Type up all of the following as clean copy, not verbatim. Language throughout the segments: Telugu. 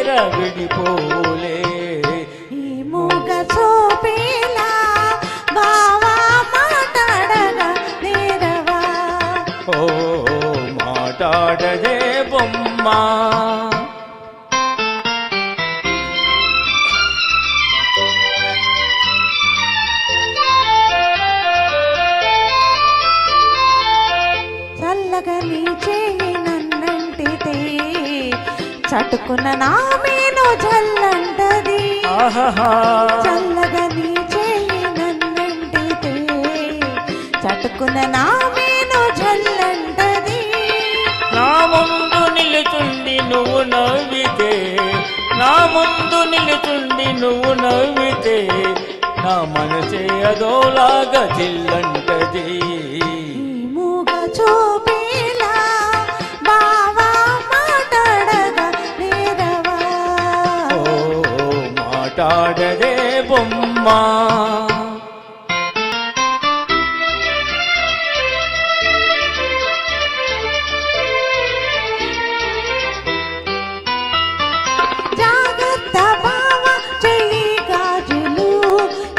దగ్గర విడిపోలే. ఈ మూగ చూపేలా బావా మాట్లాడగా నేరవా. ఓ మాట్లాడదే బొమ్మ. చల్లగా నీ చేయి నన్నంటితే చటుకున్న నా మేను జల్లంటది. చల్లగా నీ చేయి నన్నంటితే చటుకున్న నా మేను జల్లంటది. నా ముందు నిలుచుండి నువ్వు నవ్వితే, నా ముందు నిలుచుండి నువ్వు నవ్వితే నా మనసే అదోలాగా జిల్లంటది. మూగ చూపేలా బావా మాట్లాడగా నేరవా. ఓ మాట్లాడదే బొమ్మ. జాగ్రత్త బావా చెయ్యి గాజులు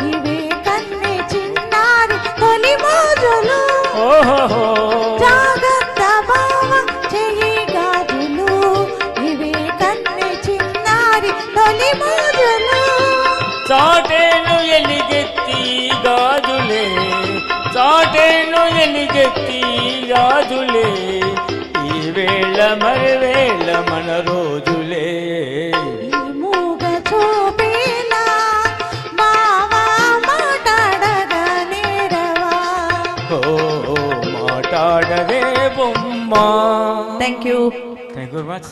ఇవే కన్నె చిన్నారి తొలి మోజులు. ఓహో జాగ్రత్త బావా చెయ్యి గాజులు ఇవే కన్నె చిన్నారి తొలి మోజులు. చాటేను ఎలిగెత్తి గాజులే, చాటేను ఎలిగెత్తి గాజులే ఈ వేళ మరి వేళ మన రోజులే. ఈ మూగ చూపేలా బావా మాట్లాడగా నేరవా. ఓ మాట్లాడదే బొమ్మ. Thank you thank you very much.